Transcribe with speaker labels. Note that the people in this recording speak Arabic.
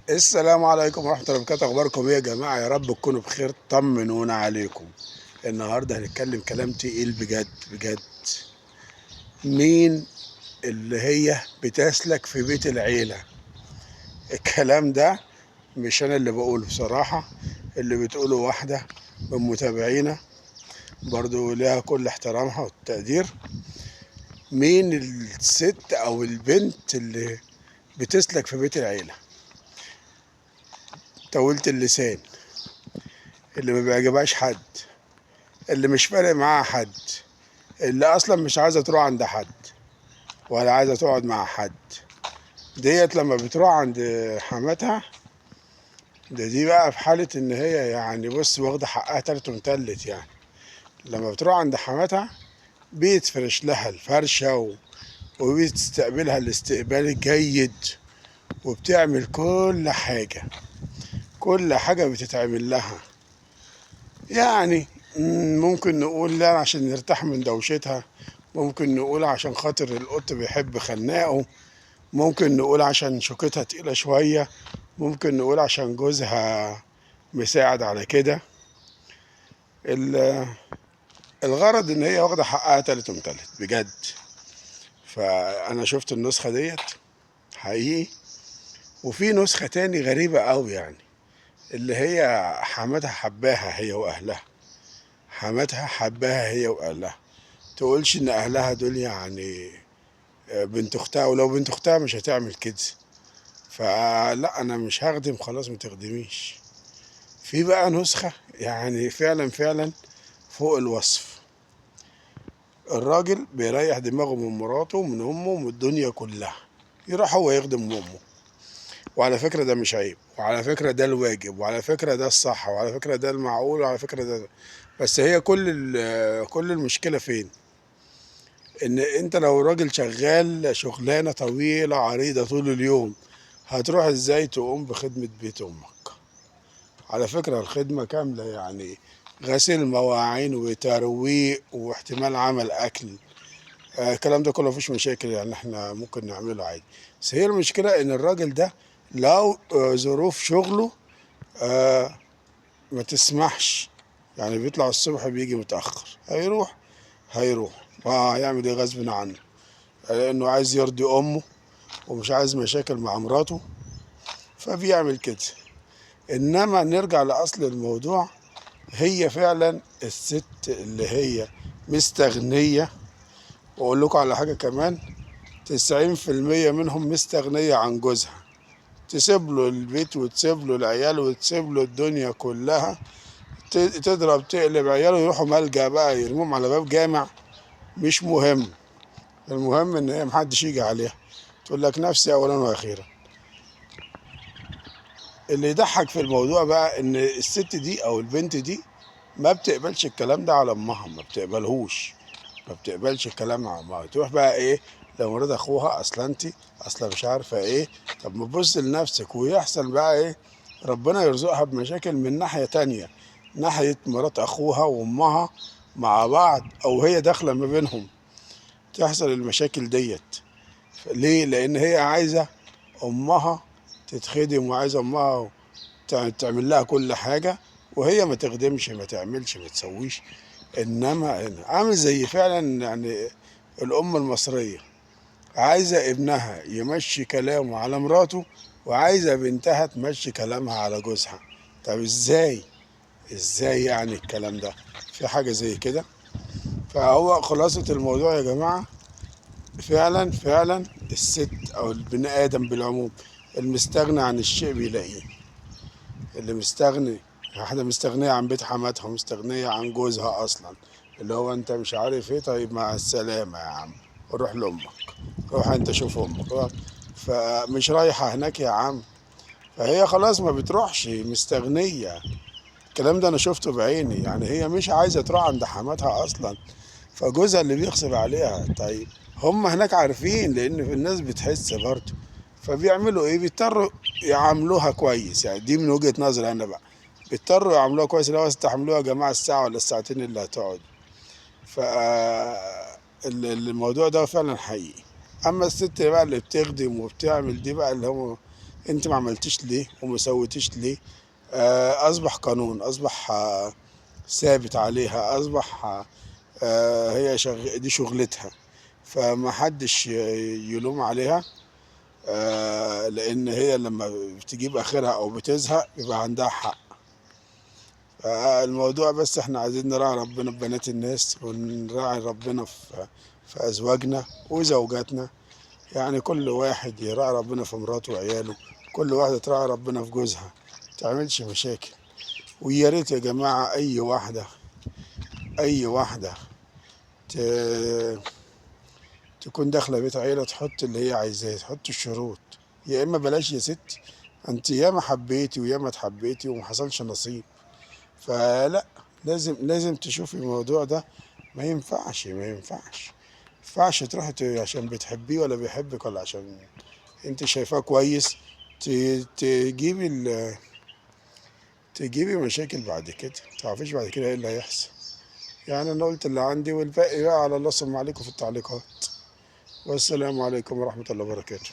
Speaker 1: السلام عليكم ورحمة الله وبركاته. أخباركم إيه يا جماعة؟ يا رب تكونوا بخير، طمنونا عليكم. النهاردة هنتكلم كلام تقيل بجد بجد. مين اللي هي بتسلك في بيت العيلة؟ الكلام ده مش أنا اللي بقوله بصراحة، اللي بتقوله واحدة من متابعينا، برضو لها كل احترامها والتقدير. مين الست أو البنت اللي بتسلك في بيت العيلة؟ طولة اللسان، اللي ما بيعجبهاش حد، اللي مش فارق معاها حد، اللي اصلا مش عايزه تروح عند حد ولا عايزه تقعد مع حد. ديت لما بتروح عند حماتها، دي بقى في حاله ان هي يعني بص واخده حقها تالت ومتلت يعني. لما بتروح عند حماتها بيتفرش لها الفرشه وبتستقبلها الاستقبال الجيد، وبتعمل كل حاجه، كل حاجه بتتعمل لها يعني. ممكن نقول لا عشان نرتاح من دوشتها، ممكن نقول عشان خاطر القط بيحب خناقه، ممكن نقول عشان شوكتها تقيلة شوية، ممكن نقول عشان جوزها مساعد على كده. ال- الغرض ان هي واخدة حقها تالت ومتلت بجد. فانا شفت النسخة ديت حقيقي، وفي نسخة تاني غريبة قوي يعني، اللي هي حماتها حباها هي واهلها. حماتها حباها هي واهلها، تقولش ان اهلها دول يعني بنت اختها، ولو بنت اختها مش هتعمل كده. فلا انا مش هخدم، خلاص ما تخدميش. في بقى نسخة يعني فعلا فعلا فوق الوصف. الراجل بيريح دماغه من مراته ومن امه ومن الدنيا كلها، يروح هو يخدم امه. وعلى فكرة ده مش عيب، وعلى فكرة ده الواجب، وعلى فكرة ده الصح، وعلى فكرة ده المعقول، وعلى فكرة ده. بس هي كل المشكلة فين؟ ان انت لو راجل شغال شغلانة طويلة عريضة طول اليوم، هتروح ازاي تقوم بخدمة بيت امك؟ على فكرة الخدمة كاملة يعني، غسيل مواعين وترويق واحتمال عمل أكل. الكلام ده كله مفيش مشاكل يعني، احنا ممكن نعمله عادي. بس هي المشكلة إن الراجل ده لو ظروف شغله آه، ما تسمحش، يعني بيطلع الصبح بيجي متأخر، هيروح هيعمل ايه غصب عنه؟ لأنه عايز يرضي أمه ومش عايز مشاكل مع مراته، فبيعمل كده. إنما نرجع لأصل الموضوع، هي فعلا الست اللي هي مستغنية. وأقول لكم على حاجة كمان، 90% منهم مستغنية عن جوزها، تسيب له البيت وتسيب له العيال وتسيب له الدنيا كلها، تضرب تقلب عياله يروحوا ملجأ بقى، يرموهم على باب جامع. مش مهم، المهم ان هي محدش يجي عليها، تقول لك نفسي اولا واخيرا. اللي يضحك في الموضوع بقى ان الست دي او البنت دي ما بتقبلش الكلام ده على امها، ما بتقبلهوش، ما بتقبلش الكلام على امها. تروح بقى ايه لمرات اخوها؟ اصلا انت اصلا مش عارفه ايه. طب ما تبص لنفسك، ويحصل بقى ايه؟ ربنا يرزقها بمشاكل من ناحيه تانية، ناحيه مرات اخوها وامها مع بعض، او هي داخله ما بينهم، تحصل المشاكل ديت. ليه؟ لان هي عايزه امها تتخدم، وعايزه امها تعمل لها كل حاجة، وهي ما تخدمش، ما تعملش، ما تسويش. انما عامل زي فعلا يعني الام المصرية عايزة ابنها يمشي كلامه على مراته، وعايزة بنتها تمشي كلامها على جوزها. طب ازاي يعني الكلام ده؟ في حاجة زي كده؟ فهو خلاصة الموضوع يا جماعة، فعلا فعلا الست او البني ادم بالعموم المستغني عن الشيء بيلاقيه. اللي مستغني، واحدة مستغنية عن بيت حماتها ومستغنية عن جوزها أصلا، اللي هو أنت مش عارف إيه، طيب مع السلامة يا عم، روح لأمك، روح أنت شوف أمك، فمش رايحة هناك يا عم. فهي خلاص ما بتروحش، مستغنية. الكلام ده أنا شفته بعيني يعني، هي مش عايزة تروح عند حماتها أصلا، فجوزها اللي بيغصب عليها. طيب هم هناك عارفين، لأن في الناس بتحس برضه، فبيعملوا إيه؟ بيضطروا يعاملوها كويس يعني. دي من وجهة نظري أنا بقى، بيضطروا يعاملوها كويس، اللي هو استحملوها يا جماعة الساعة ولا الساعتين اللي هتقعد. فالموضوع ده فعلا حقيقي. أما الست بقى اللي بتخدم وبتعمل، دي بقى اللي هم انت ما عملتيش ليه وما سويتيش ليه. اصبح قانون، اصبح ثابت عليها، اصبح هي دي شغلتها، فما حدش يلوم عليها. لان هي لما بتجيب اخرها او بتزهق بيبقى عندها حق. الموضوع بس احنا عايزين نراعي ربنا في بنات الناس، ونراعي ربنا في ازواجنا وزوجاتنا. يعني كل واحد يراعي ربنا في مراته وعياله، كل واحدة تراعي ربنا في جوزها، متعملش مشاكل. ويا ريت يا جماعة أي واحدة ت- تكون داخلة بيت عيلة تحط اللي هي عايزاه، تحط الشروط. يا إما بلاش يا ست، أنت ياما حبيتي وياما اتحبيتي وما حصلش نصيب. فلا، لازم تشوفي الموضوع ده. ما ينفعش تروحي عشان بتحبيه ولا بيحبك، ولا عشان انت شايفاه كويس تجيبي تجيبي مشاكل بعد كده، متعرفيش بعد كده ايه اللي هيحصل. يعني انا قلت اللي عندي، والباقي بقى على الله. سلام عليكم في التعليقات، والسلام عليكم ورحمة الله وبركاته.